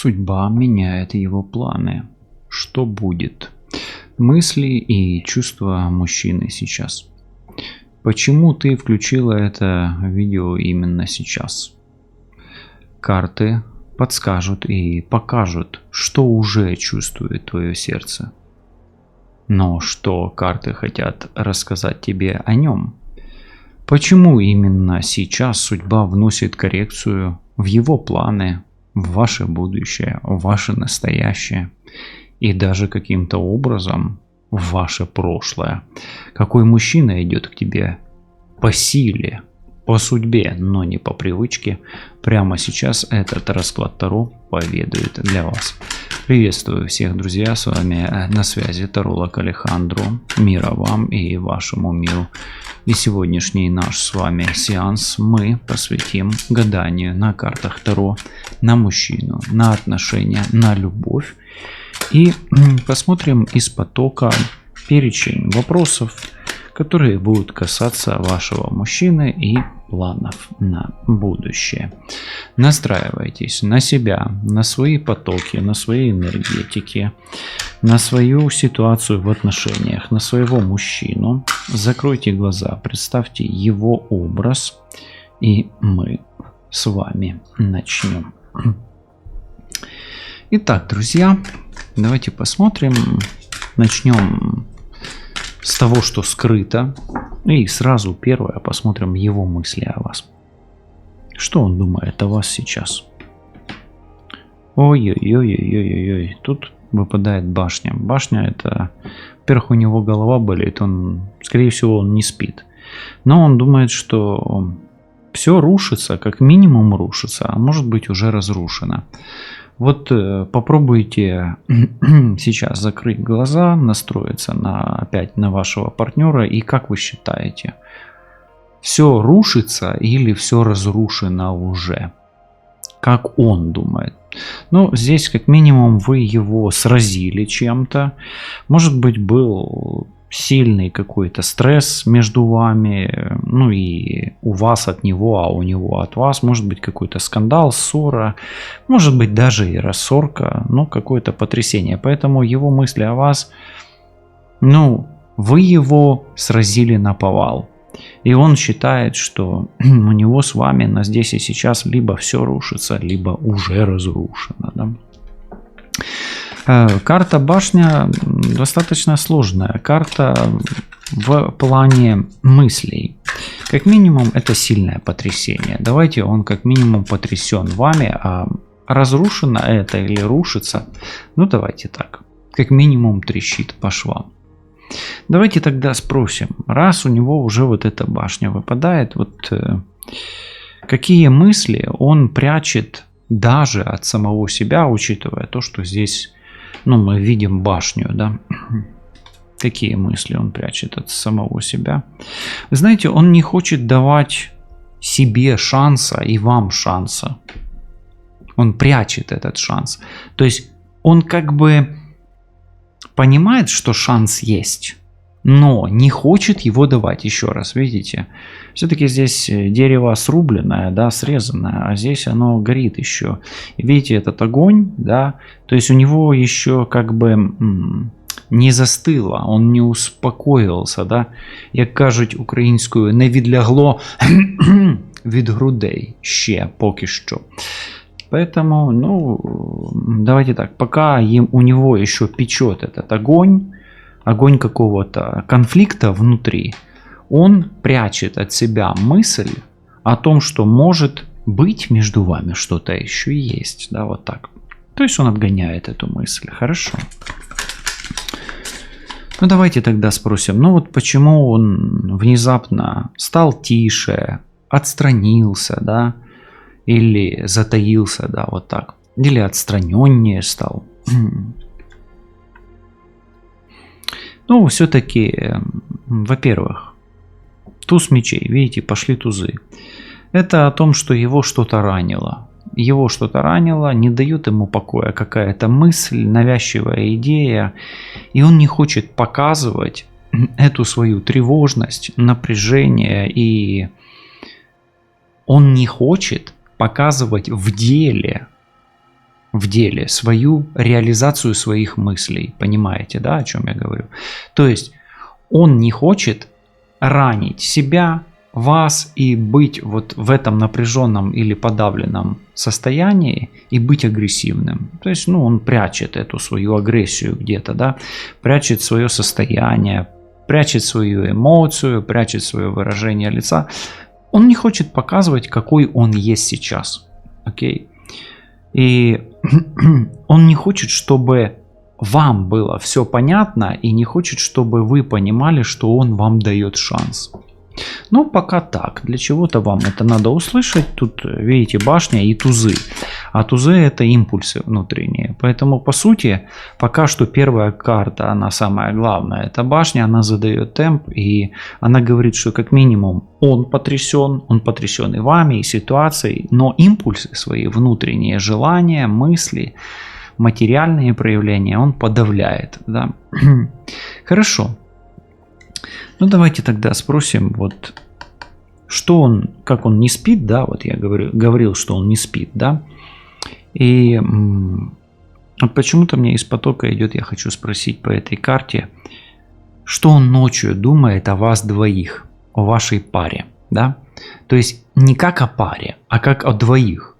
Судьба меняет его планы. Что будет? Мысли и чувства мужчины сейчас. Почему ты включила это видео именно сейчас? Карты подскажут и покажут, что уже чувствует твое сердце. Но что карты хотят рассказать тебе о нем? Почему именно сейчас судьба вносит коррекцию в его планы, в ваше будущее, в ваше настоящее и даже каким-то образом в ваше прошлое? Какой мужчина идет к тебе по силе, по судьбе, но не по привычке? Прямо сейчас этот расклад Таро поведает для вас. Приветствую всех, друзья, с вами на связи таролог Алехандро. Мира вам и вашему миру. И сегодняшний наш с вами сеанс мы посвятим гаданию на картах Таро, на мужчину, на отношения, на любовь. И посмотрим из потока перечень вопросов, которые будут касаться вашего мужчины и планов на будущее. Настраивайтесь на себя, на свои потоки, на свои энергетики, на свою ситуацию в отношениях, на своего мужчину. Закройте глаза, представьте его образ, и мы с вами начнем. Итак, друзья, давайте посмотрим. Начнем с того, что скрыто. И сразу первое посмотрим его мысли о вас. Что он думает о вас сейчас? Ой-ой-ой-ой-ой-ой. Тут выпадает башня. Башня — это, во-первых, у него голова болит. Он, скорее всего, он не спит. Но он думает, что все рушится, как минимум рушится, а может быть уже разрушено. Вот попробуйте сейчас закрыть глаза, настроиться опять на вашего партнера, и как вы считаете, все рушится или все разрушено уже? Как он думает? Ну, здесь как минимум вы его сразили чем-то. Может быть, был сильный какой-то стресс между вами, ну и у вас от него, а у него от вас. Может быть, какой-то скандал, ссора, может быть, даже и рассорка, но какое-то потрясение. Поэтому его мысли о вас, ну, вы его сразили наповал. И он считает, что у него с вами на здесь и сейчас либо все рушится, либо уже разрушено. Да? Карта башня достаточно сложная. Карта в плане мыслей. Как минимум это сильное потрясение. Давайте, он как минимум потрясен вами, а разрушено это или рушится, ну давайте так, как минимум трещит по швам. Давайте тогда спросим, раз у него уже вот эта башня выпадает, вот какие мысли он прячет даже от самого себя, учитывая то, что здесь, ну, мы видим башню, да? Какие мысли он прячет от самого себя? Вы знаете, он не хочет давать себе шанса и вам шанса. Он прячет этот шанс. То есть он как бы понимает, что шанс есть, но не хочет его давать. Еще раз, видите? Все-таки здесь дерево срубленное, да, срезанное, а здесь оно горит еще. И видите, этот огонь, да, то есть у него еще как бы не застыло, он не успокоился, да. Як кажуть українською, не відлягло від грудей ще поки що. Поэтому, ну, давайте так, пока у него еще печет этот огонь какого-то конфликта внутри, он прячет от себя мысль о том, что может быть между вами что-то еще есть, да, вот так. То есть он отгоняет эту мысль, хорошо. Ну, давайте тогда спросим, ну вот почему он внезапно стал тише, отстранился, да, или затаился, да, вот так. Или отстраненнее стал. Ну, все-таки, во-первых, туз мечей, видите, пошли тузы. Это о том, что его что-то ранило. Его что-то ранило, не дает ему покоя какая-то мысль, навязчивая идея. И он не хочет показывать эту свою тревожность, напряжение. И он не хочет показывать в деле в деле, свою реализацию своих мыслей. Понимаете, да, о чем я говорю? То есть он не хочет ранить себя, вас и быть вот в этом напряженном или подавленном состоянии и быть агрессивным. То есть, он прячет эту свою агрессию где-то, да, прячет свое состояние, прячет свою эмоцию, прячет свое выражение лица. Он не хочет показывать, какой он есть сейчас. Окей? И он не хочет, чтобы вам было все понятно, и не хочет, чтобы вы понимали, что он вам дает шанс. Пока так. Для чего-то вам это надо услышать. Тут, видите, башня и тузы. А тузы — это импульсы внутренние. Поэтому, по сути, пока что первая карта, она самая главная. Это башня, она задает темп, и она говорит, что как минимум он потрясен и вами, и ситуацией, но импульсы свои, внутренние желания, мысли, материальные проявления он подавляет. Да? Хорошо. Давайте тогда спросим, вот, что он, как он не спит, да, вот я говорил, что он не спит, да, и вот почему-то мне из потока идет, я хочу спросить по этой карте, что он ночью думает о вас двоих, о вашей паре, да, то есть не как о паре, а как о двоих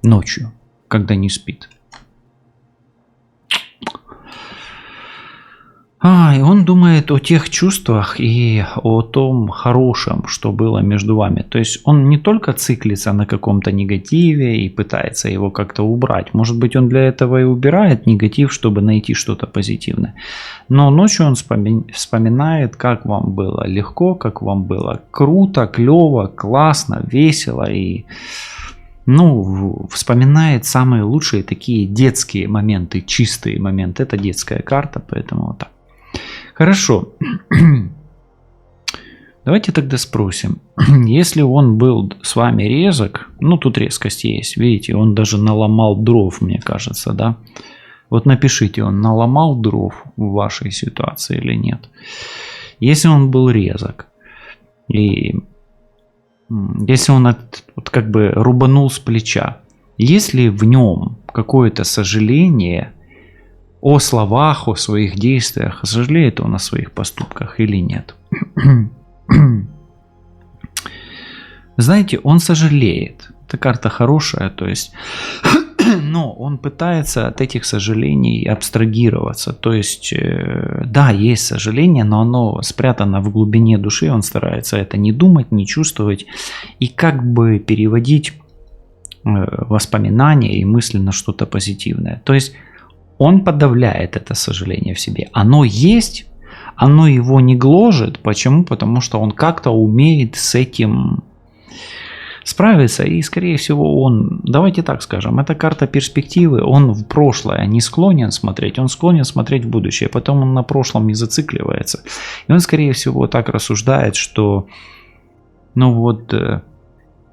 ночью, когда не спит. И он думает о тех чувствах и о том хорошем, что было между вами. То есть он не только циклится на каком-то негативе и пытается его как-то убрать. Может быть, он для этого и убирает негатив, чтобы найти что-то позитивное. Но ночью он вспоминает, как вам было легко, как вам было круто, клево, классно, весело и... вспоминает самые лучшие такие детские моменты, чистые моменты. Это детская карта, поэтому вот так. Хорошо. Давайте тогда спросим. Если он был с вами резок, тут резкость есть, видите, он даже наломал дров, мне кажется, да? Вот напишите, он наломал дров в вашей ситуации или нет. Если он был резок, и если он как бы рубанул с плеча, есть ли в нем какое-то сожаление о словах, о своих действиях, сожалеет он о своих поступках или нет? Знаете, он сожалеет. Эта карта хорошая, то есть, но он пытается от этих сожалений абстрагироваться. То есть, да, есть сожаление, но оно спрятано в глубине души, он старается это не думать, не чувствовать и как бы переводить воспоминания и мысли на что-то позитивное. То есть, он подавляет это сожаление в себе. Оно есть, оно его не гложет. Почему? Потому что он как-то умеет с этим справиться. И, скорее всего, он, давайте так скажем, это карта перспективы. Он в прошлое не склонен смотреть, он склонен смотреть в будущее. Потом он на прошлом не зацикливается. И он, скорее всего, так рассуждает, что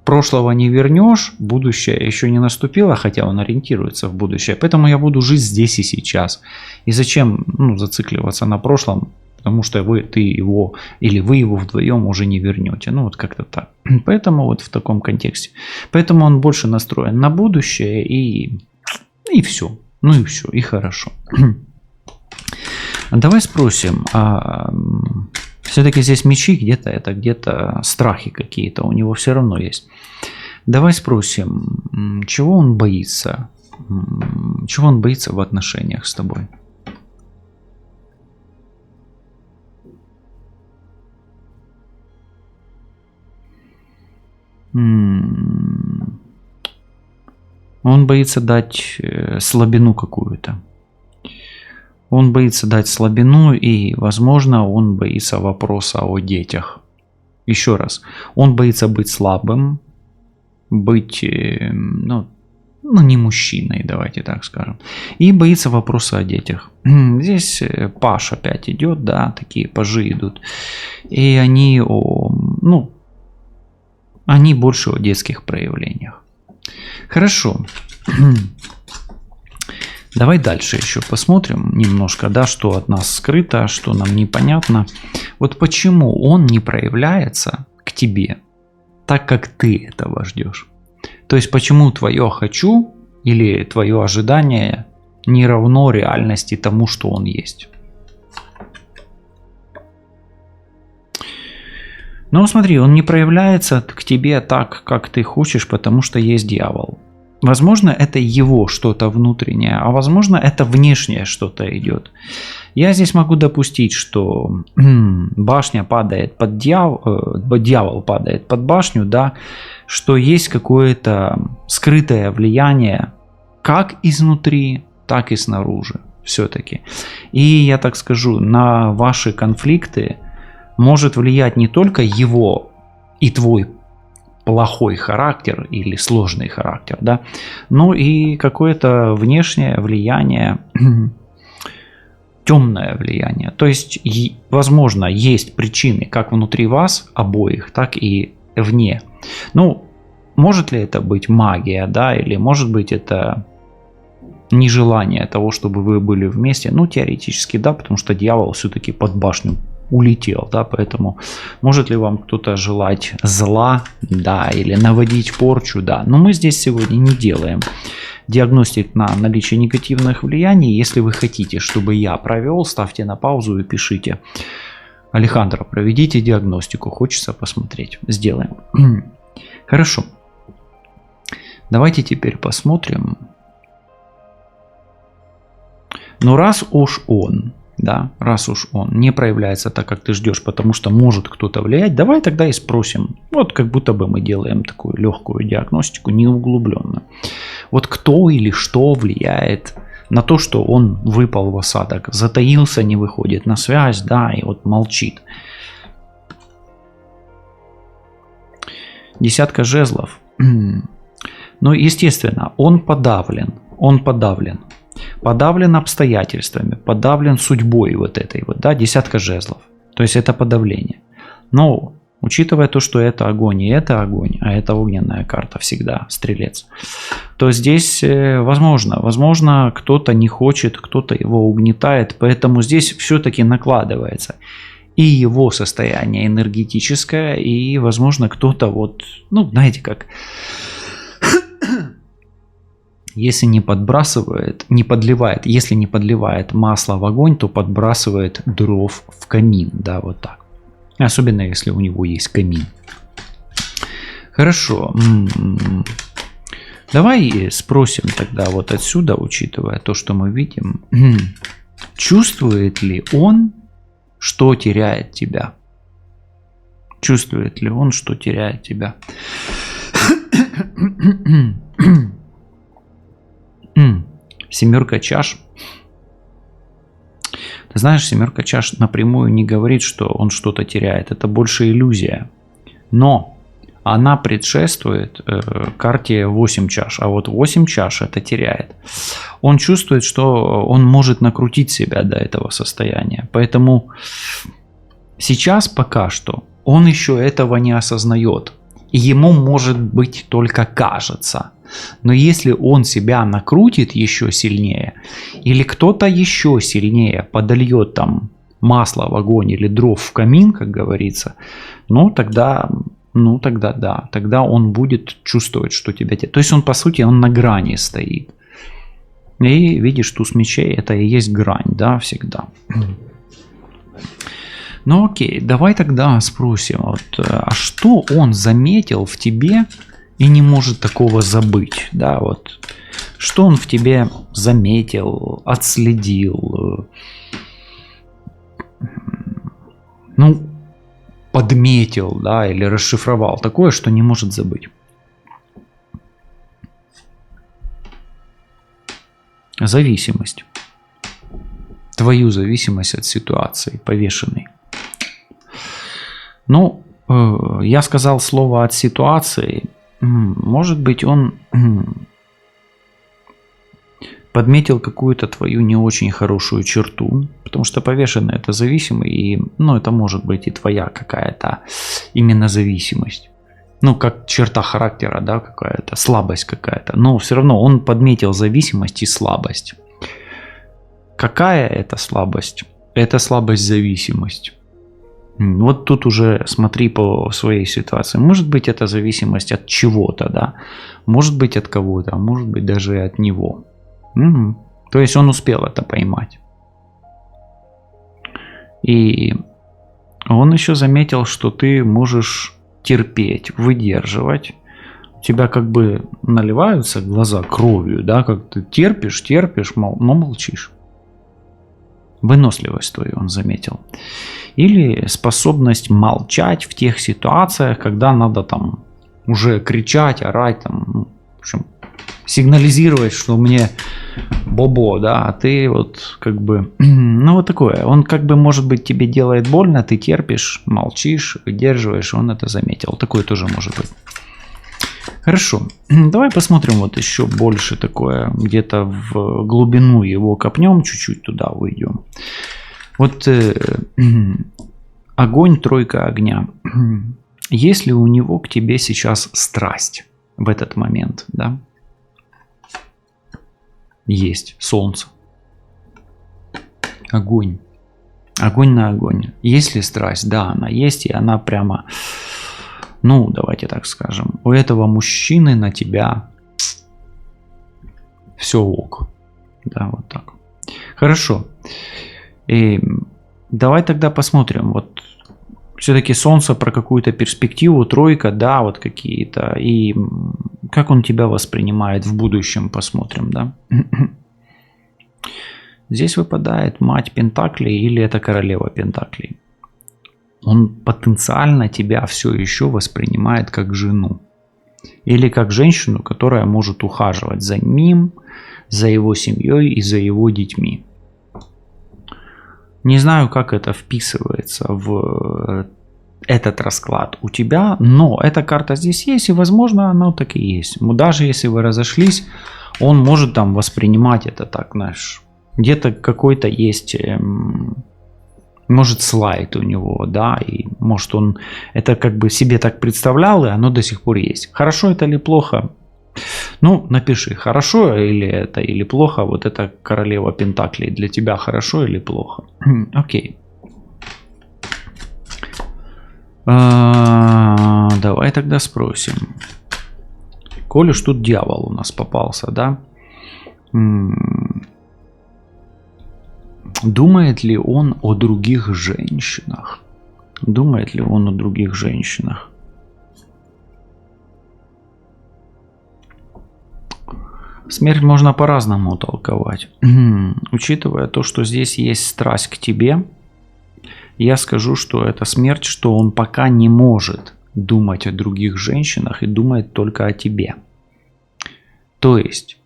прошлого не вернешь, будущее еще не наступило, хотя он ориентируется в будущее. Поэтому я буду жить здесь и сейчас. И зачем зацикливаться на прошлом, потому что ты его или вы его вдвоем уже не вернете. Как-то так. Поэтому вот в таком контексте. Поэтому он больше настроен на будущее и все. И все, и хорошо. Давай спросим, все-таки здесь мечи где-то страхи какие-то у него все равно есть. Давай спросим, чего он боится? Чего он боится в отношениях с тобой? Он боится дать слабину какую-то. Он боится дать слабину, и, возможно, он боится вопроса о детях. Еще раз, он боится быть слабым, быть, не мужчиной, давайте так скажем. И боится вопроса о детях. Здесь паш опять идет, да, такие пажи идут. И они они больше о детских проявлениях. Хорошо. Давай дальше еще посмотрим немножко, да, что от нас скрыто, что нам непонятно. Вот почему он не проявляется к тебе так, как ты этого ждешь. То есть почему твое «хочу» или твое ожидание не равно реальности тому, что он есть. Но смотри, он не проявляется к тебе так, как ты хочешь, потому что есть дьявол. Возможно, это его что-то внутреннее, а возможно, это внешнее что-то идет. Я здесь могу допустить, что башня падает под дьявол падает под башню, да, что есть какое-то скрытое влияние как изнутри, так и снаружи все-таки. И я так скажу, на ваши конфликты может влиять не только его и твой плохой характер или сложный характер, да, но и какое-то внешнее влияние, темное влияние. То есть, возможно, есть причины как внутри вас обоих, так и вне. Ну, может ли это быть магия, да, или может быть это нежелание того, чтобы вы были вместе? Ну, теоретически, да, потому что дьявол все-таки под башню улетел, да, поэтому может ли вам кто-то желать зла, да, или наводить порчу, да, но мы здесь сегодня не делаем диагностик на наличие негативных влияний. Если вы хотите, чтобы я провел, ставьте на паузу и пишите: Алехандро, проведите диагностику, хочется посмотреть. Сделаем. Хорошо. Давайте теперь посмотрим. Но раз уж он не проявляется так, как ты ждешь, потому что может кто-то влиять, давай тогда и спросим. Вот как будто бы мы делаем такую легкую диагностику, не углубленную. Вот кто или что влияет на то, что он выпал в осадок, затаился, не выходит на связь, да, и вот молчит. Десятка жезлов. Ну, естественно, он подавлен. Подавлен обстоятельствами, подавлен судьбой вот этой вот, да, десятка жезлов. То есть это подавление. Но учитывая то, что это огонь, и это огонь, а это огненная карта всегда, стрелец, то здесь возможно, кто-то не хочет, кто-то его угнетает, поэтому здесь все-таки накладывается и его состояние энергетическое, и, возможно, кто-то вот, ну, знаете, как... Если не подливает масло в огонь, то подбрасывает дров в камин, да, вот так. Особенно если у него есть камин. Хорошо. Давай спросим тогда вот отсюда, учитывая то, что мы видим, чувствует ли он, что теряет тебя? Чувствует ли он, что теряет тебя? Семерка чаш. Ты знаешь, семерка чаш напрямую не говорит, что он что-то теряет. Это больше иллюзия. Но она предшествует карте 8 чаш. А вот 8 чаш это теряет. Он чувствует, что он может накрутить себя до этого состояния. Поэтому сейчас пока что он еще этого не осознает. И ему, может быть, только кажется. Но если он себя накрутит еще сильнее, или кто-то еще сильнее подольет там масло в огонь или дров в камин, как говорится, тогда да, тогда он будет чувствовать, что тебя... То есть он, по сути, он на грани стоит. И видишь, туз мечей, это и есть грань, да, всегда. Ну окей, давай тогда спросим, вот, а что он заметил в тебе и не может такого забыть, да, вот, что он в тебе заметил, отследил, ну, подметил, да, или расшифровал такое, что не может забыть. Зависимость. Твою зависимость от ситуации, повешенной. Ну, я сказал слово «от ситуации». Может быть, он подметил какую-то твою не очень хорошую черту, потому что повешенный – это зависимый, и, это может быть и твоя какая-то именно зависимость. Как черта характера, да, какая-то, слабость какая-то. Но все равно он подметил зависимость и слабость. Какая это слабость? Это слабость-зависимость. Вот тут уже смотри по своей ситуации. Может быть, это зависимость от чего-то, да? Может быть, от кого-то, а может быть, даже и от него. Угу. То есть он успел это поймать. И он еще заметил, что ты можешь терпеть, выдерживать. У тебя как бы наливаются глаза кровью, да? Как ты терпишь, но молчишь. Выносливость твою он заметил. Или способность молчать в тех ситуациях, когда надо там уже кричать, орать, там, в общем, сигнализировать, что мне бобо, да, а ты вот как бы, ну вот такое. Он как бы, может быть, тебе делает больно, ты терпишь, молчишь, выдерживаешь, он это заметил. Такое тоже может быть. Хорошо, давай посмотрим вот еще больше такое, где-то в глубину его копнем, чуть-чуть туда уйдем. Вот огонь, тройка огня. Есть ли у него к тебе сейчас страсть в этот момент, да? Есть, солнце. Огонь. Огонь на огонь. Есть ли страсть? Да, она есть, и она прямо... Ну, давайте так скажем, у этого мужчины на тебя все ок. Да, вот так. Хорошо. И давай тогда посмотрим. Вот все-таки солнце про какую-то перспективу, тройка, да, вот какие-то. И как он тебя воспринимает в будущем, посмотрим, да. Здесь выпадает мать Пентаклей или это королева Пентаклей. Он потенциально тебя все еще воспринимает как жену. Или как женщину, которая может ухаживать за ним, за его семьей и за его детьми. Не знаю, как это вписывается в этот расклад у тебя, но эта карта здесь есть, и возможно она так и есть. Даже если вы разошлись, он может там воспринимать это так, знаешь, где-то какой-то есть... Может, слайд у него, да, и может он это как бы себе так представлял, и оно до сих пор есть. Хорошо это или плохо? Ну, напиши, хорошо или это, или плохо. Вот это королева Пентаклей для тебя хорошо или плохо? Окей. Давай тогда спросим. Коль уж тут дьявол у нас попался, да? Думает ли он о других женщинах? Думает ли он о других женщинах? Смерть можно по-разному толковать. Учитывая то, что здесь есть страсть к тебе, я скажу, что это смерть, что он пока не может думать о других женщинах и думает только о тебе. То есть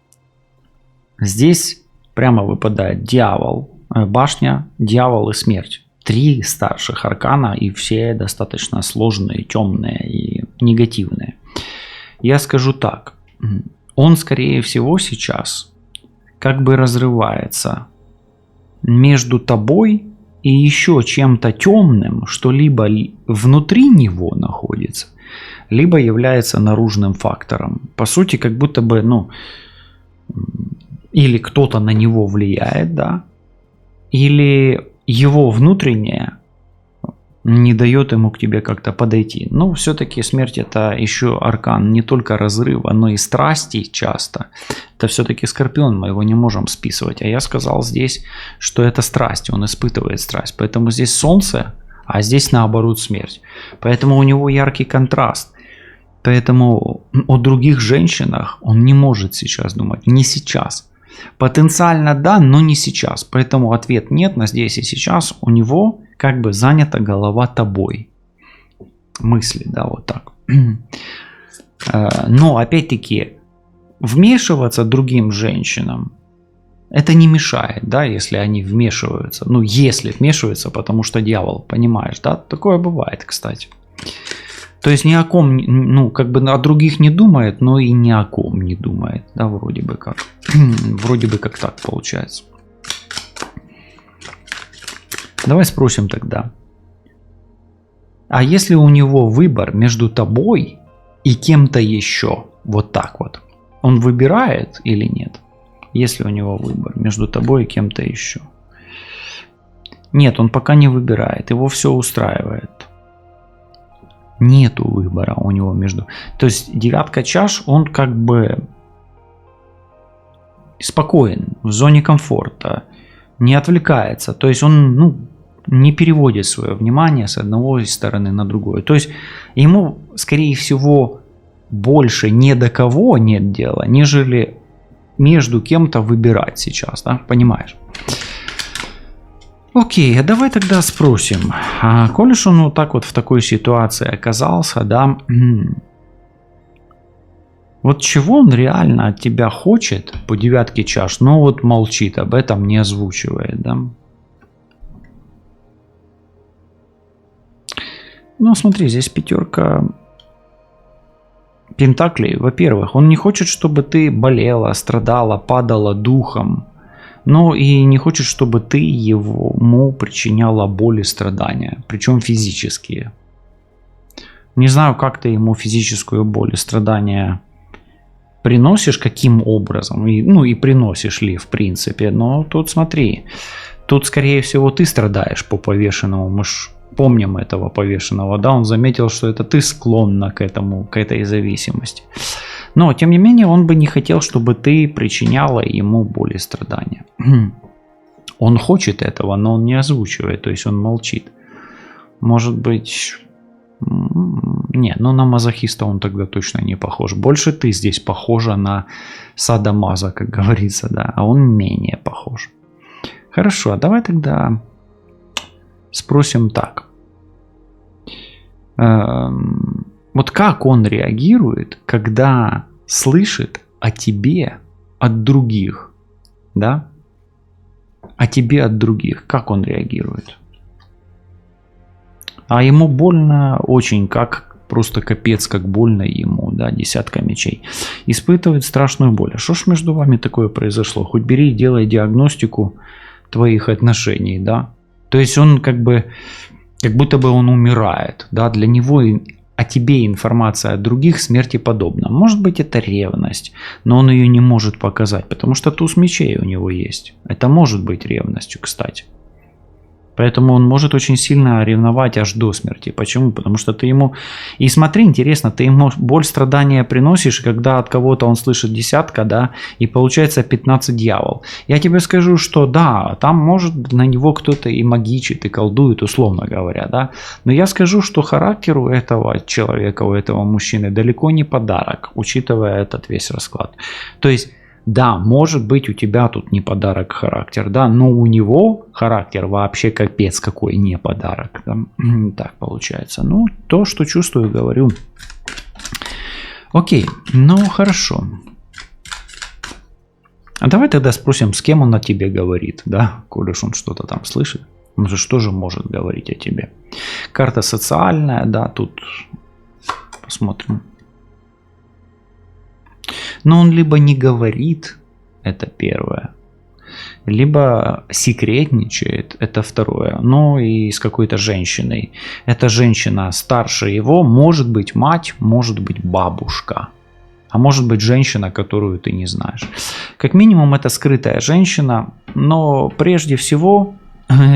здесь прямо выпадает дьявол, башня, дьявол и смерть. 3 старших аркана, и все достаточно сложные, темные и негативные. Я скажу так. Он, скорее всего, сейчас как бы разрывается между тобой и еще чем-то темным, что либо внутри него находится, либо является наружным фактором. По сути, как будто бы, или кто-то на него влияет, да, или его внутреннее не дает ему к тебе как-то подойти. Но все-таки смерть — это еще аркан не только разрыва, но и страсти часто. Это все-таки Скорпион, мы его не можем списывать. А я сказал здесь, что это страсть, он испытывает страсть. Поэтому здесь солнце, а здесь наоборот смерть. Поэтому у него яркий контраст. Поэтому о других женщинах он не может сейчас думать. Не сейчас. Потенциально да, но не сейчас. Поэтому ответ нет на здесь и сейчас. У него как бы занята голова тобой. Мысли, да, вот так. Но опять-таки вмешиваться другим женщинам это не мешает, да, если они вмешиваются. Ну, если вмешиваются, потому что дьявол, понимаешь, да, такое бывает, кстати. То есть ни о ком, как бы о других не думает, но и ни о ком не думает, да, вроде бы как. Вроде бы как так получается. Давай спросим тогда. А если у него выбор между тобой и кем-то еще, вот так вот, он выбирает или нет? Если у него выбор между тобой и кем-то еще. Нет, он пока не выбирает, его все устраивает. Нету выбора у него между... То есть девятка чаш, он как бы спокоен, в зоне комфорта, не отвлекается. То есть он не переводит свое внимание с одной стороны на другую. То есть ему, скорее всего, больше ни до кого нет дела, нежели между кем-то выбирать сейчас, да, понимаешь? Окей, а давай тогда спросим, коль уж он вот так вот в такой ситуации оказался, да, вот чего он реально от тебя хочет по девятке чаш, но вот молчит, об этом не озвучивает, да? Ну, смотри, здесь пятерка пентаклей. Во-первых, он не хочет, чтобы ты болела, страдала, падала духом. Но и не хочет, чтобы ты ему причиняла боль и страдания. Причем физические. Не знаю, как ты ему физическую боль и страдания приносишь, каким образом. И приносишь ли, в принципе. Но тут смотри. Тут, скорее всего, ты страдаешь по повешенному. Мы ж помним этого повешенного. Да, он заметил, что это ты склонна к этой зависимости. Но, тем не менее, он бы не хотел, чтобы ты причиняла ему боль и страдания. Он хочет этого, но он не озвучивает, то есть он молчит. Может быть... Не, на мазохиста он тогда точно не похож. Больше ты здесь похожа на садомаза, как говорится, да, а он менее похож. Хорошо, а давай тогда спросим так. Вот как он реагирует, когда слышит о тебе от других, да? О тебе от других. Как он реагирует? А ему больно очень, как просто капец, как больно ему, да, десятка мечей. Испытывает страшную боль. А что ж между вами такое произошло? Хоть бери и делай диагностику твоих отношений, да? То есть он как будто бы он умирает, да, для него о тебе информация от других смерти подобна. Может быть, это ревность, но он ее не может показать, потому что туз мечей у него есть. Это может быть ревностью, кстати. Поэтому он может очень сильно ревновать аж до смерти. Почему? Потому что ты ему... И смотри, интересно, ты ему боль, страдания приносишь, когда от кого-то он слышит десятка, да, и получается 15 дьявол. Я тебе скажу, что да, там может на него кто-то и магичит, и колдует, условно говоря, да. Но я скажу, что характер у этого человека, у этого мужчины далеко не подарок, учитывая этот весь расклад. То есть... Да, может быть, у тебя тут не подарок характер, да, но у него характер вообще капец какой не подарок. Да? Так получается. Ну, то, что чувствую, говорю. Окей, ну хорошо. А давай тогда спросим, с кем он о тебе говорит, да, коль уж он что-то там слышит. Он же что же может говорить о тебе? Карта социальная, да, тут посмотрим. Но он либо не говорит, это первое, либо секретничает, это второе. Ну и с какой-то женщиной. Эта женщина старше его, может быть мать, может быть бабушка. А может быть женщина, которую ты не знаешь. Как минимум это скрытая женщина, но прежде всего,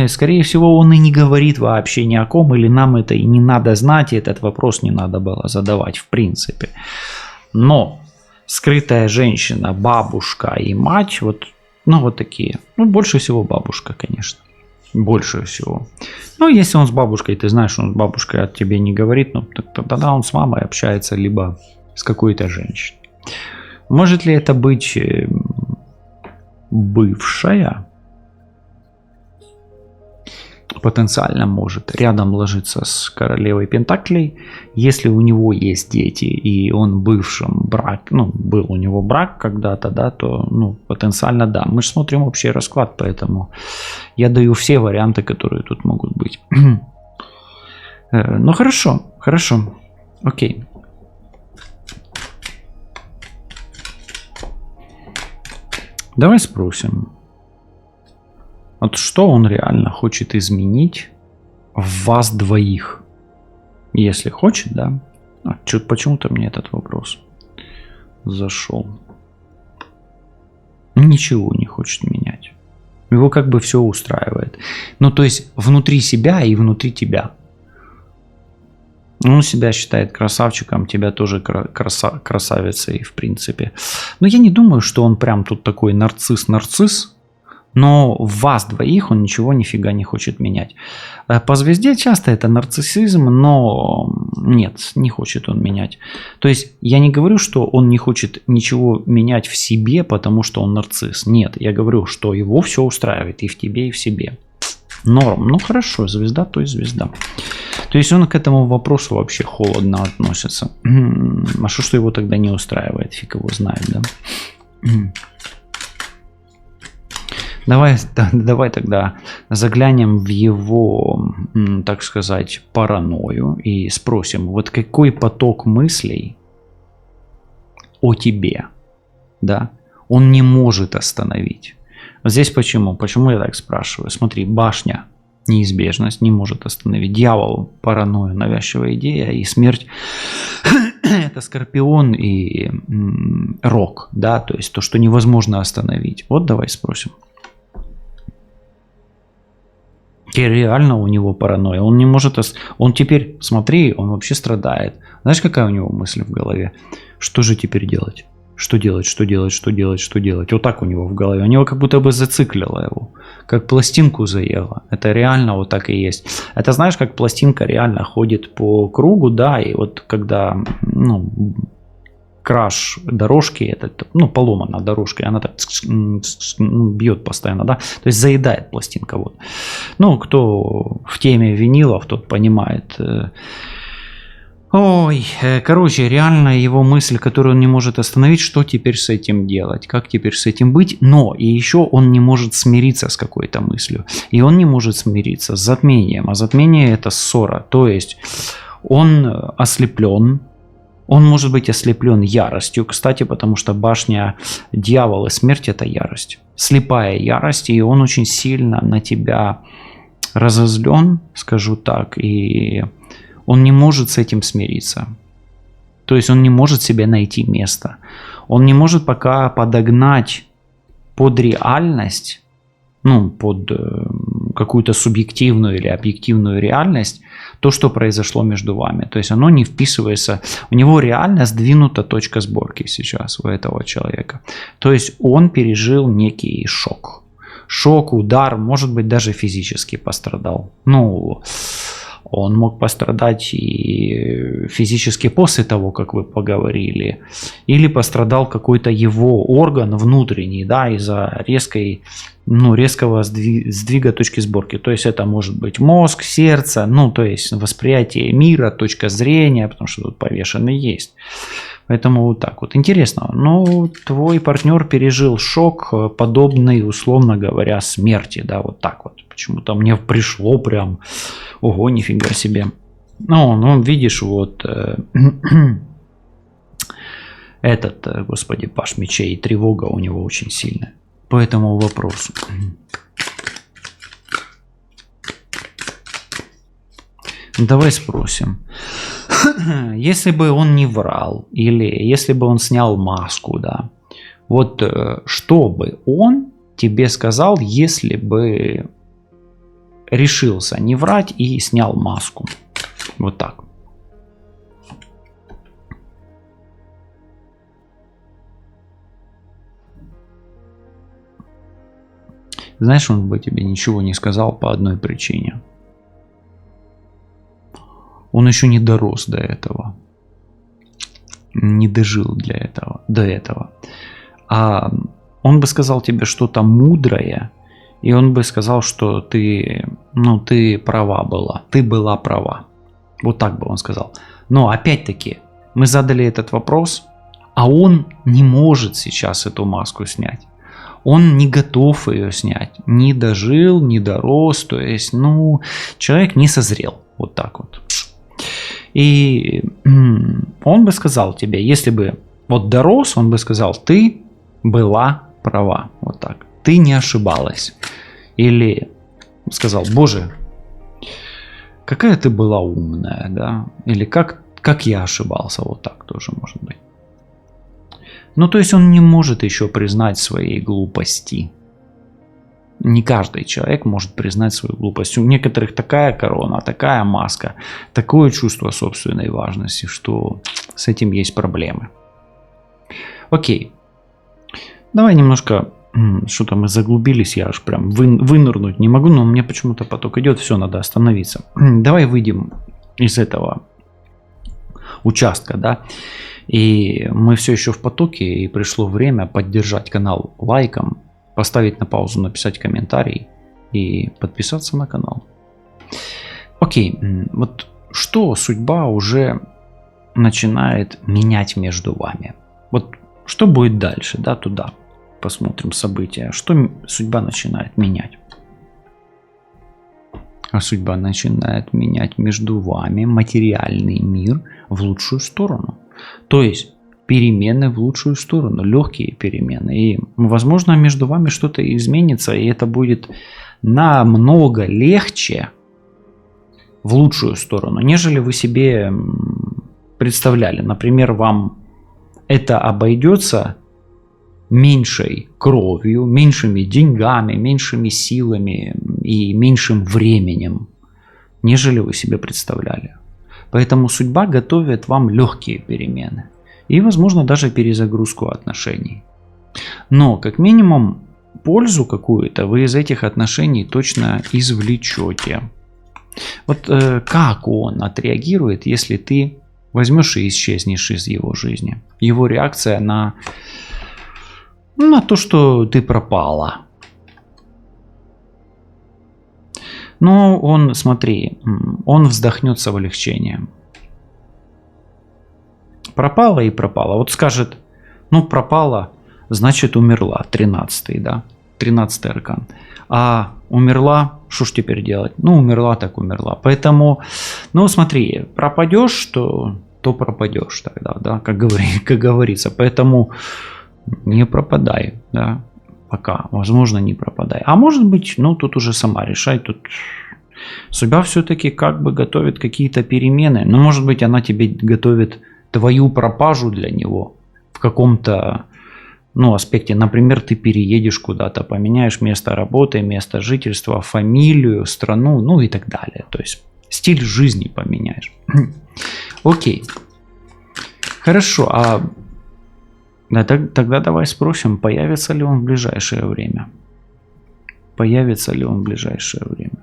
скорее всего, он и не говорит вообще ни о ком, или нам это и не надо знать, и этот вопрос не надо было задавать в принципе. Но... Скрытая женщина, бабушка и мать, вот такие. Ну, больше всего бабушка, конечно. Больше всего. Ну, если он с бабушкой, ты знаешь, он с бабушкой от тебе не говорит, ну, тогда он с мамой общается, либо с какой-то женщиной. Может ли это быть бывшая? Потенциально может рядом ложиться с королевой пентаклей, если у него есть дети и он бывшим брак, был у него брак когда-то, да, то, потенциально да. Мы же смотрим общий расклад, поэтому я даю все варианты, которые тут могут быть. Ну хорошо, окей. Давай спросим. Вот что он реально хочет изменить в вас двоих? Если хочет, да? Почему-то мне этот вопрос зашел. Ничего не хочет менять. Его как бы все устраивает. Ну, то есть внутри себя и внутри тебя. Он себя считает красавчиком, тебя тоже красавицей, в принципе. Но я не думаю, что он прям тут такой нарцисс. Но в вас двоих он ничего нифига не хочет менять. По звезде часто это нарциссизм, но нет, не хочет он менять. То есть я не говорю, что он не хочет ничего менять в себе, потому что он нарцисс. Нет, я говорю, что его все устраивает и в тебе, и в себе. Норм. Ну хорошо, звезда, то есть звезда. То есть он к этому вопросу вообще холодно относится. А что его тогда не устраивает? Фиг его знает, да? Давай тогда заглянем в его, так сказать, паранойю и спросим, вот какой поток мыслей о тебе, да, он не может остановить. Здесь почему? Почему я так спрашиваю? Смотри, башня, неизбежность, не может остановить. Дьявол, паранойя, навязчивая идея, и смерть это Скорпион и Рок, да, то есть то, что невозможно остановить. Вот давай спросим. Теперь реально у него паранойя. Он не может... Он теперь, смотри, он вообще страдает. Знаешь, какая у него мысль в голове? Что же теперь делать? Что делать, что делать, что делать, что делать? Вот так у него в голове. У него как будто бы зациклило его. Как пластинку заело. Это реально вот так и есть. Это знаешь, как пластинка реально ходит по кругу, да, и вот когда, ну, краш дорожки, этот, ну, поломана дорожка, и она так бьет постоянно, да, то есть заедает пластинка, вот. Ну, кто в теме винилов, тот понимает. Ой, короче, реально его мысль, которую он не может остановить, что теперь с этим делать, как теперь с этим быть, но и еще он не может смириться с какой-то мыслью, и он не может смириться с затмением, а затмение это ссора, то есть он ослеплен. Он может быть ослеплен яростью, кстати, потому что башня дьявола и смерть – это ярость. Слепая ярость, и он очень сильно на тебя разозлен, скажу так, и он не может с этим смириться. То есть он не может себе найти место. Он не может пока подогнать под реальность, ну, под какую-то субъективную или объективную реальность, то, что произошло между вами. То есть оно не вписывается. У него реально сдвинута точка сборки сейчас у этого человека. То есть он пережил некий шок. Шок, удар, может быть, даже физически пострадал. Ну, он мог пострадать и физически после того, как вы поговорили. Или пострадал какой-то его орган внутренний, да, из-за резкого сдвига точки сборки. То есть это может быть мозг, сердце, ну, то есть восприятие мира, точка зрения, потому что тут повешенный есть. Поэтому вот так вот. Интересно, ну, твой партнер пережил шок, подобный, условно говоря, смерти, да, вот так вот. Почему-то мне пришло прям, ого, нифига себе. Ну, видишь, вот этот, господи, паш мечей, тревога у него очень сильная. По этому вопросу. Давай спросим. Если бы он не врал, или если бы он снял маску, да, вот что бы он тебе сказал, если бы решился не врать и снял маску? Вот так. Знаешь, он бы тебе ничего не сказал по одной причине. Он еще не дорос до этого. Не дожил до этого. А он бы сказал тебе что-то мудрое, и он бы сказал, что ты права была. Ты была права. Вот так бы он сказал. Но опять-таки, мы задали этот вопрос, а он не может сейчас эту маску снять. Он не готов ее снять. Не дожил, не дорос. То есть, человек не созрел. Вот так вот. И он бы сказал тебе, если бы вот дорос, он бы сказал, ты была права. Вот так. Ты не ошибалась. Или сказал, боже, какая ты была умная, да? Или как я ошибался. Вот так тоже может быть. Ну, то есть он не может еще признать своей глупости. Не каждый человек может признать свою глупость. У некоторых такая корона, такая маска, такое чувство собственной важности, что с этим есть проблемы. Окей. Давай немножко... Что-то мы заглубились, я аж прям вынырнуть не могу, но у меня почему-то поток идет, все, надо остановиться. Давай выйдем из этого участка, да, и мы все еще в потоке, и пришло время поддержать канал лайком, поставить на паузу, написать комментарий и подписаться на канал. Окей, вот что судьба уже начинает менять между вами? Вот что будет дальше, да, туда? Посмотрим события. Что судьба начинает менять? А судьба начинает менять между вами материальный мир в лучшую сторону. То есть перемены в лучшую сторону, легкие перемены. И, возможно, между вами что-то изменится, и это будет намного легче в лучшую сторону, нежели вы себе представляли. Например, вам это обойдется меньшей кровью, меньшими деньгами, меньшими силами и меньшим временем, нежели вы себе представляли. Поэтому судьба готовит вам легкие перемены и, возможно, даже перезагрузку отношений. Но, как минимум, пользу какую-то вы из этих отношений точно извлечете. Вот как он отреагирует, если ты возьмешь и исчезнешь из его жизни? Его реакция на то, что ты пропала. Но он, смотри, он вздохнет с облегчением. Пропала и пропала. Вот скажет, пропала, значит умерла. 13-й, да? 13-й аркан. А умерла, что ж теперь делать? Умерла так умерла. Поэтому, смотри, пропадешь, то пропадешь тогда, да? Как говорится. Поэтому не пропадай, да, пока, возможно, не пропадай. А может быть, тут уже сама решай, тут судьба все-таки как бы готовит какие-то перемены, но может быть она тебе готовит твою пропажу для него в каком-то, аспекте. Например, ты переедешь куда-то, поменяешь место работы, место жительства, фамилию, страну, и так далее. То есть стиль жизни поменяешь. Окей. Хорошо, тогда давай спросим, появится ли он в ближайшее время? Появится ли он в ближайшее время?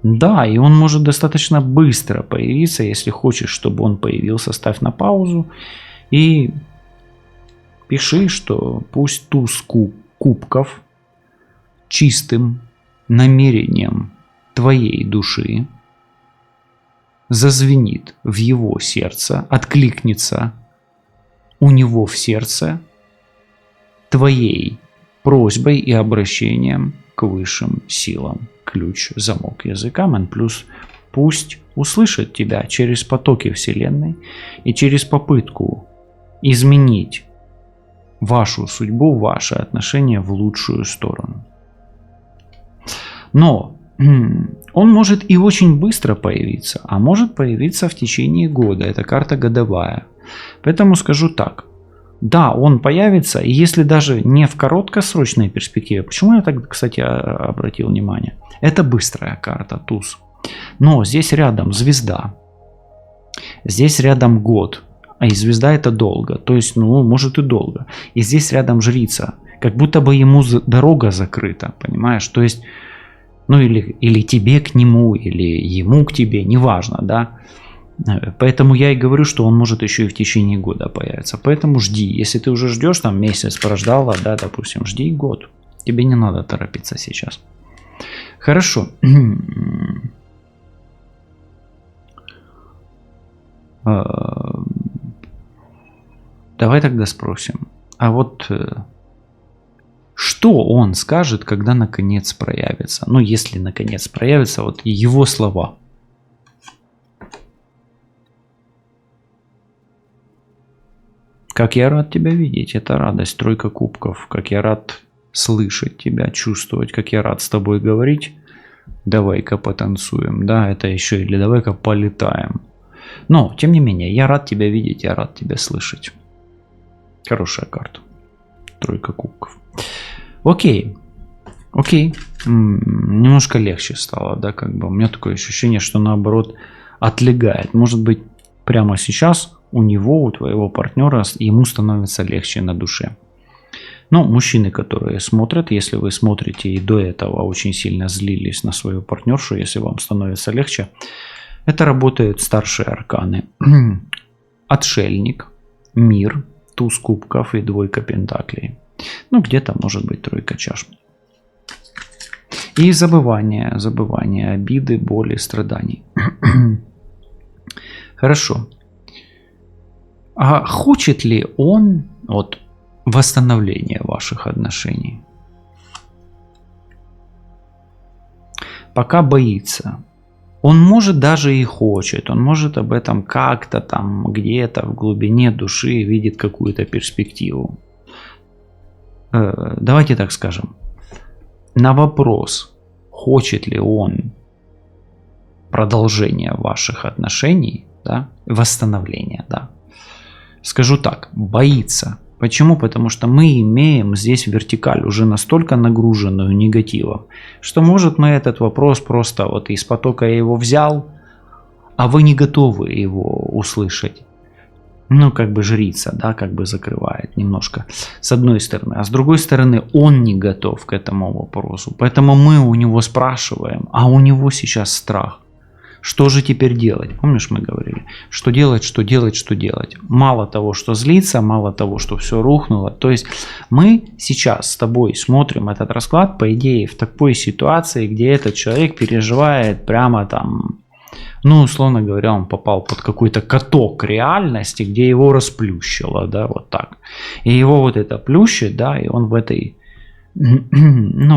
Да, и он может достаточно быстро появиться. Если хочешь, чтобы он появился, ставь на паузу и пиши, что пусть туз кубков чистым намерением твоей души зазвенит в его сердце, откликнется у него в сердце твоей просьбой и обращением к высшим силам. Ключ, замок, языка, плюс пусть услышит тебя через потоки Вселенной и через попытку изменить вашу судьбу, ваши отношения в лучшую сторону. Но он может и очень быстро появиться, а может появиться в течение года. Это карта годовая. Поэтому скажу так. Да, он появится, и если даже не в короткосрочной перспективе, почему я так, кстати, обратил внимание? Это быстрая карта, туз. Но здесь рядом звезда. Здесь рядом год. А и звезда это долго. То есть, может и долго. И здесь рядом жрица. Как будто бы ему дорога закрыта, понимаешь? То есть, или тебе к нему, или ему к тебе, неважно, да? Поэтому я и говорю, что он может еще и в течение года появиться. Поэтому жди. Если ты уже ждешь, там месяц прождала, да, допустим, жди год. Тебе не надо торопиться сейчас. Хорошо. Давай тогда спросим. А вот что он скажет, когда наконец проявится? Если наконец проявится, вот его слова. Как я рад тебя видеть, это радость, тройка кубков. Как я рад слышать тебя, чувствовать, как я рад с тобой говорить. Давай-ка потанцуем, да, это еще или давай-ка полетаем. Но, тем не менее, я рад тебя видеть, я рад тебя слышать. Хорошая карта. Тройка кубков. Окей. Окей. Немножко легче стало, да, как бы. У меня такое ощущение, что наоборот отлегает. Может быть, прямо сейчас у него, у твоего партнера, ему становится легче на душе. Но мужчины, которые смотрят, если вы смотрите и до этого очень сильно злились на свою партнершу, если вам становится легче, это работают старшие арканы. Отшельник, мир, туз кубков и двойка пентаклей. Ну, где-то может быть тройка чаш. И забывание обиды, боли, страданий. Хорошо. А хочет ли он восстановления ваших отношений? Пока боится. Он может даже и хочет, он может об этом как-то там где-то в глубине души видит какую-то перспективу. Давайте так скажем. На вопрос, хочет ли он продолжения ваших отношений, да, восстановления, да, скажу так, боится. Почему? Потому что мы имеем здесь вертикаль уже настолько нагруженную негативом, что может мы этот вопрос просто из потока я его взял, а вы не готовы его услышать. Ну, как бы жрица, да, как бы закрывает немножко с одной стороны. А с другой стороны, он не готов к этому вопросу. Поэтому мы у него спрашиваем, а у него сейчас страх. Что же теперь делать? Помнишь, мы говорили, что делать, что делать, что делать. Мало того, что злиться, мало того, что все рухнуло. То есть мы сейчас с тобой смотрим этот расклад, по идее, в такой ситуации, где этот человек переживает прямо там, ну, условно говоря, он попал под какой-то каток реальности, где его расплющило, да, вот так. И его это плющит, да, и он в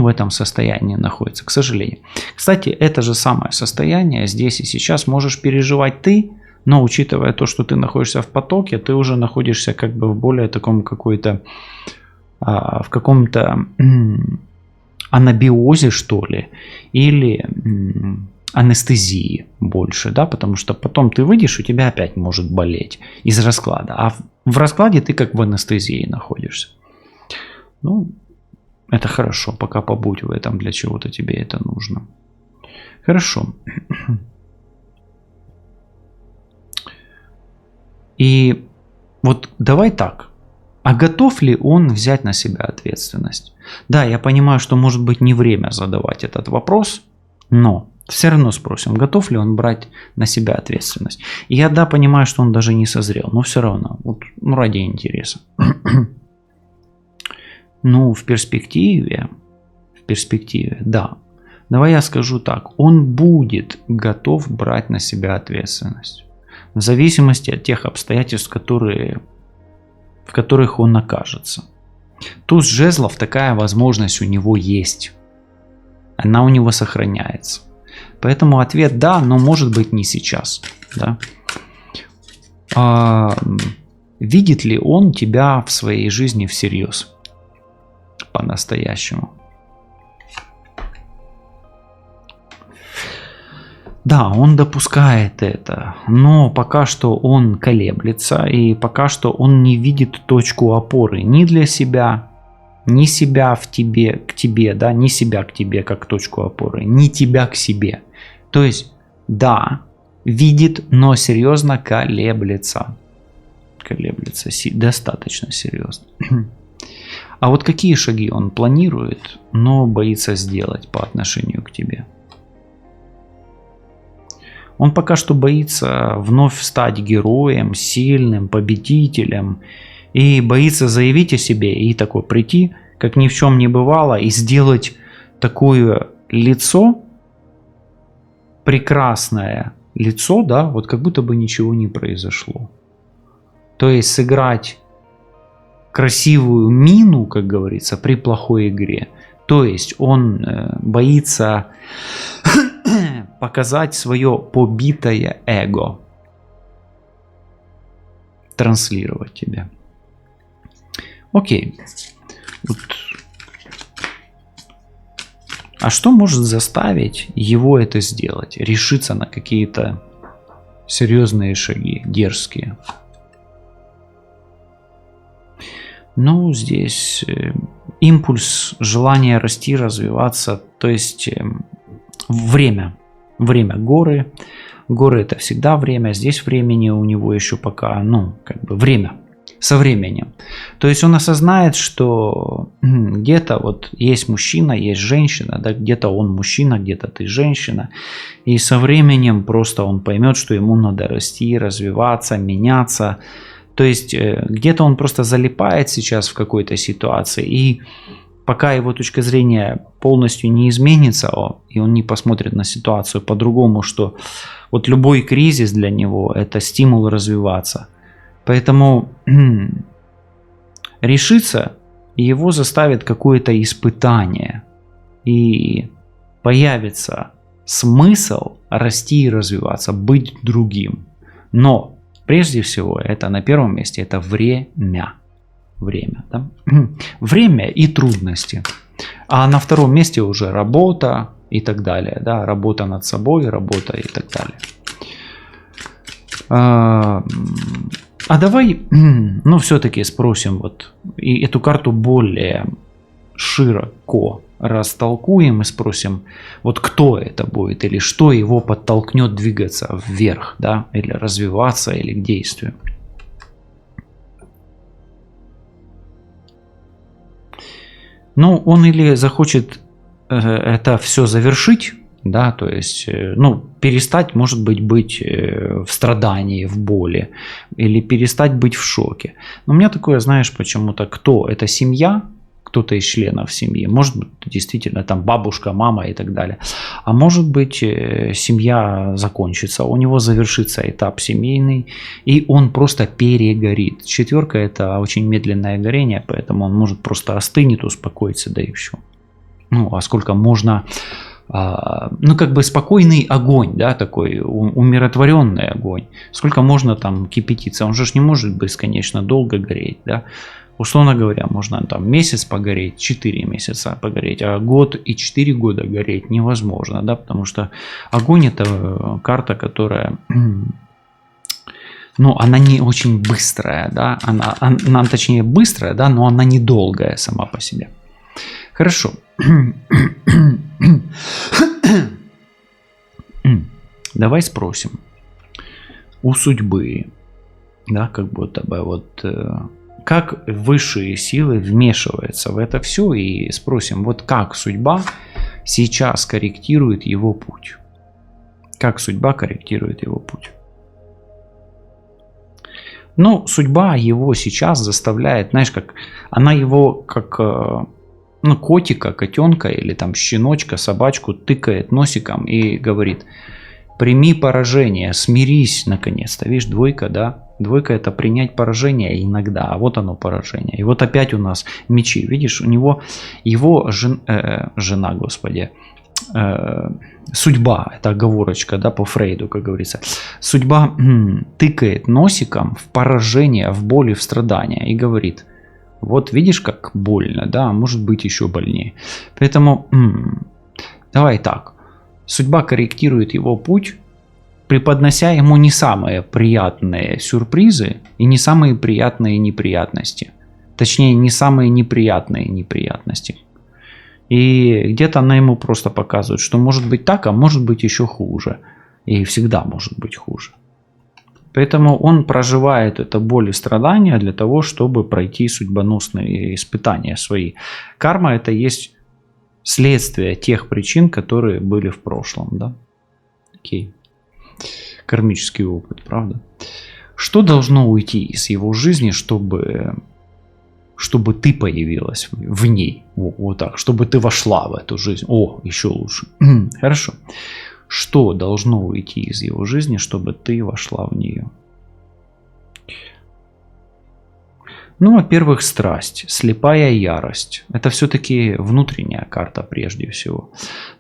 этом состоянии находится, к сожалению. Кстати, это же самое состояние здесь и сейчас можешь переживать ты, но учитывая то, что ты находишься в потоке, ты уже находишься как бы в более таком в каком-то анабиозе, что ли, или анестезии больше, да, потому что потом ты выйдешь, у тебя опять может болеть из расклада, а в раскладе ты как в анестезии находишься. Ну, это хорошо, пока побудь в этом, для чего-то тебе это нужно. Хорошо. И давай так. А готов ли он взять на себя ответственность? Да, я понимаю, что может быть не время задавать этот вопрос, но все равно спросим, готов ли он брать на себя ответственность. И я, да, понимаю, что он даже не созрел, но все равно, ради интереса. Ну, в перспективе, да. Давай я скажу так. Он будет готов брать на себя ответственность. В зависимости от тех обстоятельств, в которых он окажется. Туз жезлов, такая возможность у него есть. Она у него сохраняется. Поэтому ответ да, но может быть не сейчас. Да? Видит ли он тебя в своей жизни всерьез? По-настоящему. Да, он допускает это, но пока что он колеблется, и пока что он не видит точку опоры ни для себя, ни себя к тебе, да, ни себя к тебе как точку опоры, ни тебя к себе. То есть, да, видит, но серьезно колеблется. Колеблется достаточно серьезно. А какие шаги он планирует, но боится сделать по отношению к тебе? Он пока что боится вновь стать героем, сильным, победителем. И боится заявить о себе и такой прийти, как ни в чем не бывало, и сделать такое лицо, прекрасное лицо, да, как будто бы ничего не произошло. То есть сыграть красивую мину, как говорится, при плохой игре. То есть он боится показать свое побитое эго. Транслировать тебе. Окей. А что может заставить его это сделать? Решиться на какие-то серьезные шаги, дерзкие? Ну, здесь импульс, желание расти, развиваться, то есть время. Время горы. Горы это всегда время, здесь времени у него еще пока, время. Со временем. То есть он осознает, что где-то вот есть мужчина, есть женщина, да, где-то он мужчина, где-то ты женщина. И со временем просто он поймет, что ему надо расти, развиваться, меняться. То есть где-то он просто залипает сейчас в какой-то ситуации, и пока его точка зрения полностью не изменится, и он не посмотрит на ситуацию по-другому, что вот любой кризис для него – это стимул развиваться. Поэтому решиться его заставит какое-то испытание, и появится смысл расти и развиваться, быть другим. Но прежде всего это на первом месте это время. Время, да? Время и трудности. А на втором месте уже работа и так далее. Да? Работа над собой, работа и так далее. А давай, все-таки спросим вот и эту карту более широко растолкуем и спросим, вот кто это будет или что его подтолкнет двигаться вверх, да, или развиваться, или к действию. Он или захочет это все завершить, да, то есть, перестать, может быть в страдании, в боли, или перестать быть в шоке. Но у меня такое, знаешь, почему-то, кто? Это семья, кто-то из членов семьи, может быть, действительно там бабушка, мама и так далее. А может быть, семья закончится, у него завершится этап семейный, и он просто перегорит. Четверка – это очень медленное горение, поэтому он может просто остынет, успокоиться, да и все. А сколько можно... спокойный огонь, да, такой умиротворенный огонь. Сколько можно там кипятиться? Он же не может бесконечно долго гореть, да. Условно говоря, можно там месяц погореть, 4 месяца погореть, а год и 4 года гореть невозможно, да, потому что огонь – это карта, которая, она не очень быстрая, да, она точнее быстрая, да, но она недолгая сама по себе. Хорошо. Давай спросим у судьбы, да, как будто бы как высшие силы вмешиваются в это все, и спросим, вот как судьба сейчас корректирует его путь. Как судьба корректирует его путь. Судьба его сейчас заставляет, знаешь, как она его как котика, котенка или там щеночка, собачку тыкает носиком и говорит: прими поражение, смирись наконец-то. Видишь, двойка, да? Двойка – это принять поражение иногда, а вот оно поражение. И вот опять у нас мечи. Видишь, у него его жена, господи, судьба, это оговорочка, да, по Фрейду, как говорится. Судьба тыкает носиком в поражение, в боль и в страдания и говорит: вот видишь, как больно, да, может быть еще больнее. Поэтому давай так. Судьба корректирует его путь, преподнося ему не самые приятные сюрпризы и не самые приятные неприятности. Точнее, не самые неприятные неприятности. И где-то она ему просто показывает, что может быть так, а может быть еще хуже. И всегда может быть хуже. Поэтому он проживает это боль и страдания для того, чтобы пройти судьбоносные испытания свои. Карма – это есть следствие тех причин, которые были в прошлом. Да? Окей. Кармический опыт, правда? Что должно уйти из его жизни, чтобы ты появилась в ней? Вот так. Чтобы ты вошла в эту жизнь. О, еще лучше. Хорошо. Что должно уйти из его жизни, чтобы ты вошла в нее? Во-первых, страсть, слепая ярость. Это все-таки внутренняя карта прежде всего.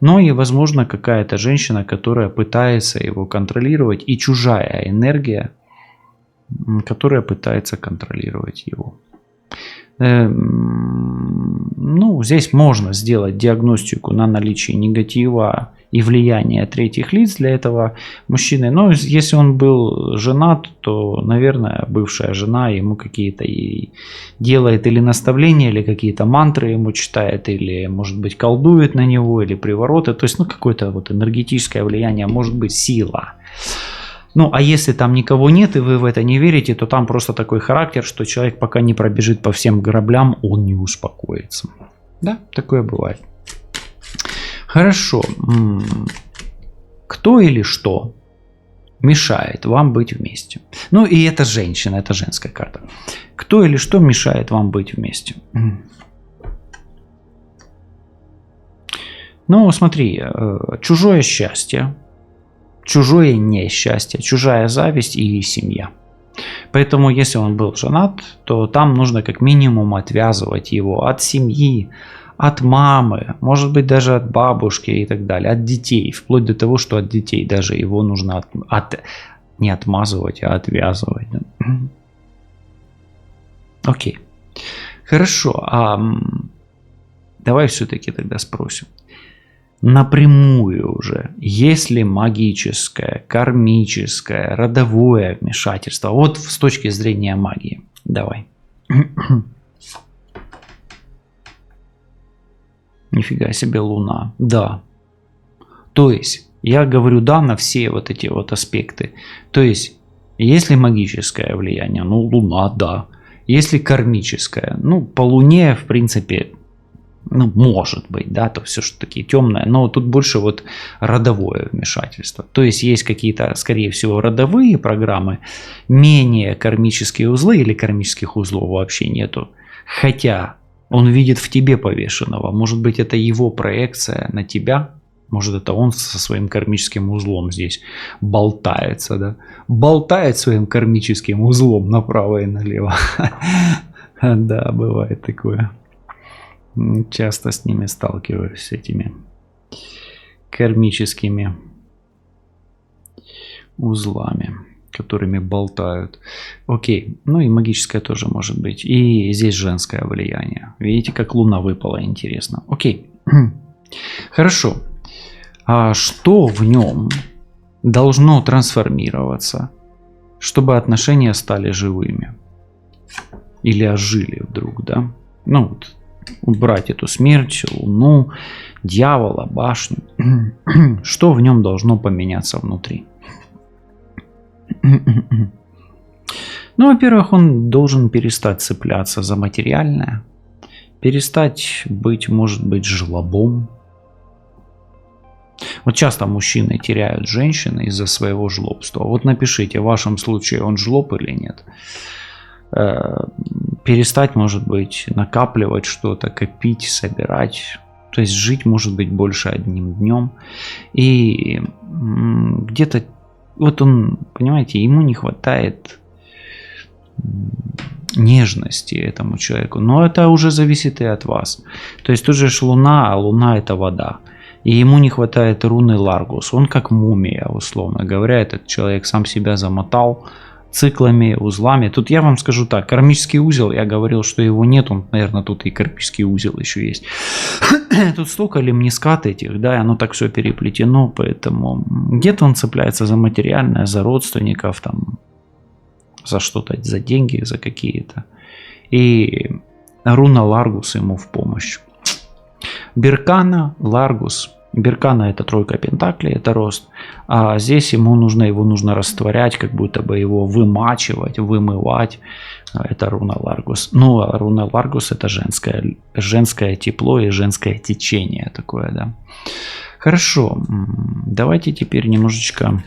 Но и, возможно, какая-то женщина, которая пытается его контролировать, и чужая энергия, которая пытается контролировать его. ну, здесь можно сделать диагностику на наличие негатива и влияния третьих лиц для этого мужчины. Но если он был женат, то, наверное, бывшая жена ему какие-то и делает или наставления, или какие-то мантры ему читает, или, может быть, колдует на него, или привороты. То есть, ну, какое-то вот энергетическое влияние, может быть, сила. Ну, а если там никого нет, и вы в это не верите, то там просто такой характер, что человек пока не пробежит по всем граблям, он не успокоится. Да, такое бывает. Хорошо. Кто или что мешает вам быть вместе? Ну, и это женщина, это женская карта. Кто или что мешает вам быть вместе? Ну, смотри, чужое счастье, чужое несчастье, чужая зависть и семья. Поэтому, если он был женат, то там нужно как минимум отвязывать его от семьи, от мамы, может быть, даже от бабушки и так далее, от детей, вплоть до того, что от детей даже его нужно не отмазывать, а отвязывать. Окей. Хорошо. Давай все-таки тогда спросим. Напрямую уже, если магическое, кармическое, родовое вмешательство, вот с точки зрения магии, давай. Нифига себе, Луна, да. То есть, я говорю да на все вот эти вот аспекты. То есть, если магическое влияние, ну, Луна, да. Если кармическое, ну, по Луне, в принципе, ну, может быть, да, то все что такие темное, но тут больше вот родовое вмешательство. То есть есть какие-то, скорее всего, родовые программы, менее кармические узлы или кармических узлов вообще нету. Хотя он видит в тебе повешенного, может быть, это его проекция на тебя, может, это он со своим кармическим узлом здесь болтается, да, болтает своим кармическим узлом направо и налево. Да, бывает такое. Часто с ними сталкиваюсь, с этими кармическими узлами, которыми болтают. Окей, ну и магическое тоже может быть. И здесь женское влияние. Видите, как Луна выпала, интересно. Окей, хорошо. А что в нем должно трансформироваться, чтобы отношения стали живыми? Или ожили вдруг, да? Ну вот. Убрать эту смерть, Луну, дьявола, башню. Что в нем должно поменяться внутри? Ну, во-первых, он должен перестать цепляться за материальное, перестать быть, может быть, жлобом. Вот часто мужчины теряют женщин из-за своего жлобства. Вот напишите, в вашем случае он жлоб или нет. Перестать, может быть, накапливать что-то, копить, собирать. То есть жить, может быть, больше одним днем. И где-то, вот он, понимаете, ему не хватает нежности этому человеку. Но это уже зависит и от вас. То есть тут же Луна, а Луна это вода. И ему не хватает руны Ларгус. Он как мумия, условно говоря. Этот человек сам себя замотал циклами, узлами. Тут я вам скажу так, кармический узел, я говорил, что его нет, он, наверное, тут и кармический узел еще есть. Тут столько лемнискат этих, да, и оно так все переплетено, поэтому где-то он цепляется за материальное, за родственников, там, за что-то, за деньги, за какие-то. И руна Ларгус ему в помощь. Беркана, Ларгус. Беркана это тройка пентаклей, это рост. А здесь его нужно растворять, как будто бы его вымачивать, вымывать. Это руна Ларгус. Ну, а руна Ларгус это женское тепло и женское течение такое, да. Хорошо, давайте теперь немножечко...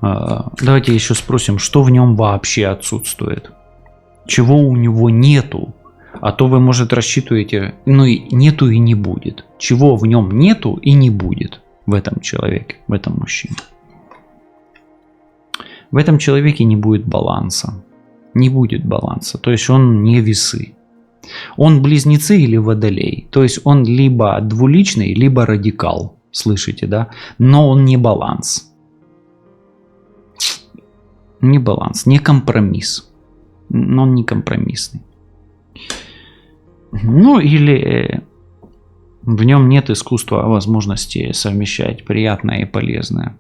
Давайте еще спросим, что в нем вообще отсутствует. Чего у него нету. А то вы, может, рассчитываете, ну и нету и не будет. Чего в нем нету и не будет в этом человеке, в этом мужчине. В этом человеке не будет баланса. Не будет баланса. То есть он не весы. Он близнецы или водолей. То есть он либо двуличный, либо радикал. Слышите, да? Но он не баланс. Не баланс, не компромисс. Но он не компромиссный. Ну или в нем нет искусства возможности совмещать приятное и полезное.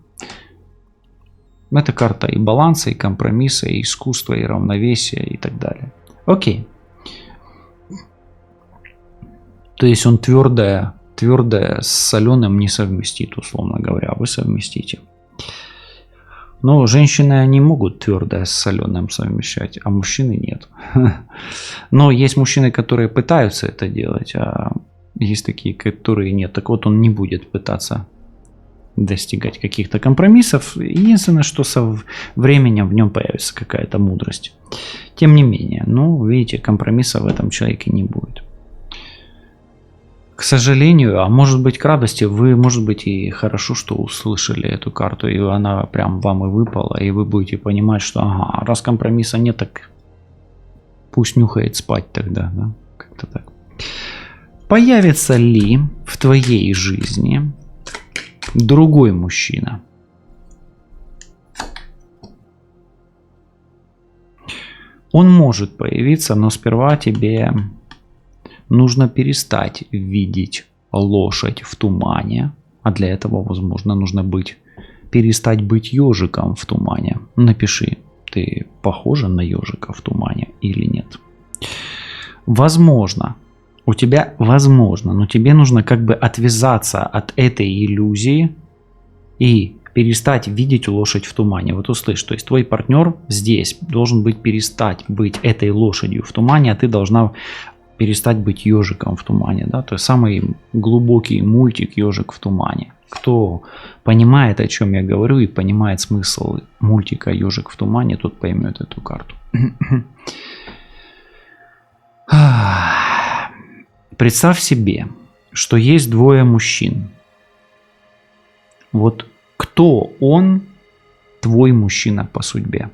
Это карта и баланса, и компромисса, и искусства, и равновесия, и так далее. Окей. То есть он твердое с соленым не совместит, условно говоря. Вы совместите. Но женщины, они могут твердое с соленым совмещать, а мужчины нет. Но есть мужчины, которые пытаются это делать, а есть такие, которые нет. Так вот, он не будет пытаться достигать каких-то компромиссов. Единственное, что со временем в нем появится какая-то мудрость. Тем не менее, ну, видите, компромисса в этом человеке не будет. К сожалению, а может быть к радости, вы, может быть, и хорошо, что услышали эту карту, и она прям вам и выпала, и вы будете понимать, что ага, раз компромисса нет, так пусть нюхает спать тогда, да, как-то так. Появится ли в твоей жизни другой мужчина? Он может появиться, но сперва тебе нужно перестать видеть лошадь в тумане, а для этого, возможно, нужно перестать быть ежиком в тумане. Напиши, ты похожа на ежика в тумане или нет. Возможно, у тебя возможно, но тебе нужно как бы отвязаться от этой иллюзии и перестать видеть лошадь в тумане. Вот услышь, то есть твой партнер здесь должен перестать быть этой лошадью в тумане, а ты должна перестать быть ежиком в тумане, да, то есть самый глубокий мультик «Ежик в тумане». Кто понимает, о чем я говорю, и понимает смысл мультика «Ежик в тумане», тот поймет эту карту. Представь себе, что есть двое мужчин. Вот кто он, твой мужчина по судьбе?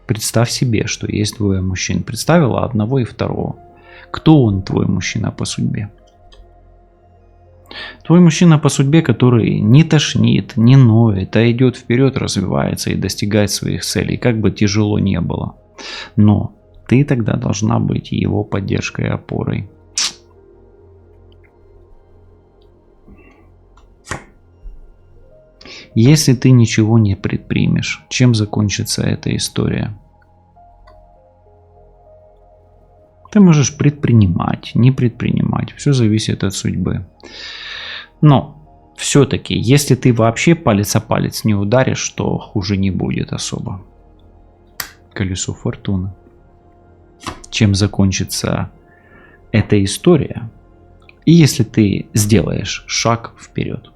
Представь себе, что есть двое мужчин. Представила одного и второго. Кто он, твой мужчина по судьбе? Твой мужчина по судьбе, который не тошнит, не ноет, а идет вперед, развивается и достигает своих целей, как бы тяжело не было. Но ты тогда должна быть его поддержкой и опорой. Если ты ничего не предпримешь, чем закончится эта история? Ты можешь предпринимать, не предпринимать. Все зависит от судьбы. Но все-таки, если ты вообще палец о палец не ударишь, то хуже не будет особо. Колесо фортуны. Чем закончится эта история? И если ты сделаешь шаг вперед,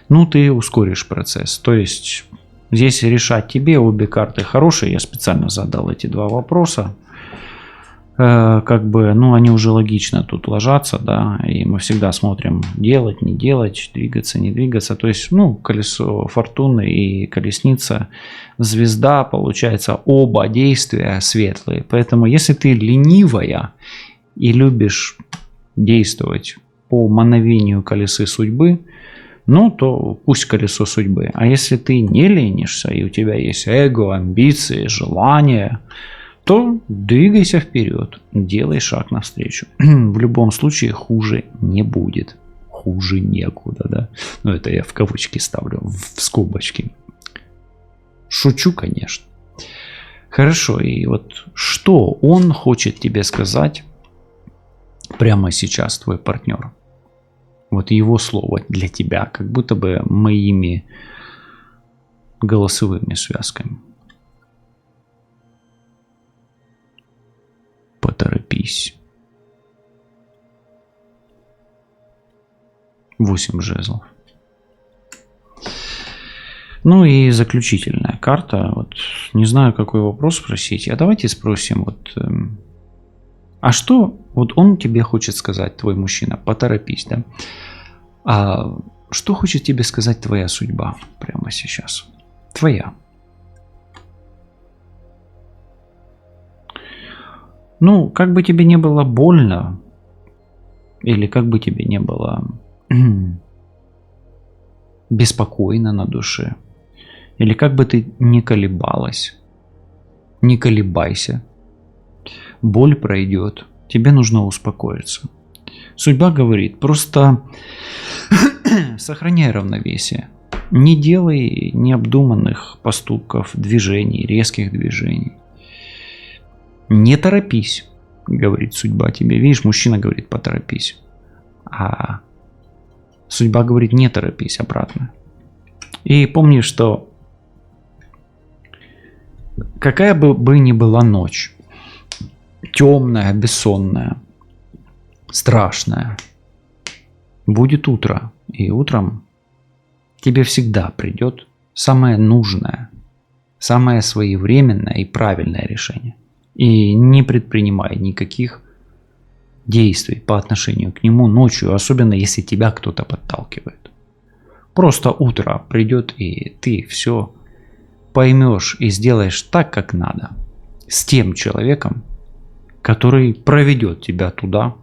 ну ты ускоришь процесс. То есть здесь решать тебе, обе карты хорошие. Я специально задал эти два вопроса. Как бы, ну, они уже логично тут ложатся, да, и мы всегда смотрим делать, не делать, двигаться, не двигаться. То есть, ну, колесо фортуны и колесница, звезда, получается, оба действия светлые. Поэтому, если ты ленивая и любишь действовать по мановению колесы судьбы, ну, то пусть колесо судьбы. А если ты не ленишься, и у тебя есть эго, амбиции, желания, то двигайся вперед, делай шаг навстречу. В любом случае хуже не будет. Хуже некуда, да. Ну, это я в кавычки ставлю, в скобочки. Шучу, конечно. Хорошо, и вот что он хочет тебе сказать прямо сейчас, твой партнер? Вот его слово для тебя, как будто бы моими голосовыми связками. Поторопись. 8 жезлов. Ну и заключительная карта. Вот не знаю, какой вопрос спросить. А давайте спросим, вот, а что вот он тебе хочет сказать, твой мужчина? Поторопись, да? А что хочет тебе сказать твоя судьба прямо сейчас? Твоя. Ну, как бы тебе не было больно, или как бы тебе не было беспокойно на душе, или как бы ты не колебалась, не колебайся. боль пройдет, тебе нужно успокоиться. Судьба говорит, просто сохраняй равновесие. Не делай необдуманных поступков, движений, резких движений. Не торопись, говорит судьба тебе. Видишь, мужчина говорит, поторопись. А судьба говорит, не торопись, обратно. И помни, что какая бы ни была ночь, темная, бессонная, страшная, будет утро. И утром тебе всегда придет самое нужное, самое своевременное и правильное решение. И не предпринимай никаких действий по отношению к нему ночью, особенно если тебя кто-то подталкивает. Просто утро придет, и ты все поймешь и сделаешь так, как надо. С тем человеком, который проведет тебя туда,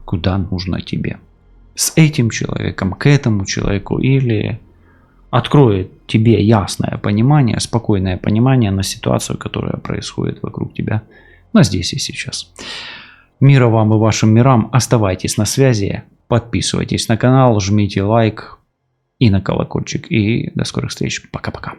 куда нужно тебе. С этим человеком, к этому человеку, или откроет тебе ясное понимание, спокойное понимание на ситуацию, которая происходит вокруг тебя, но здесь и сейчас. Мира вам и вашим мирам. Оставайтесь на связи, подписывайтесь на канал, жмите лайк и на колокольчик. И до скорых встреч. Пока-пока.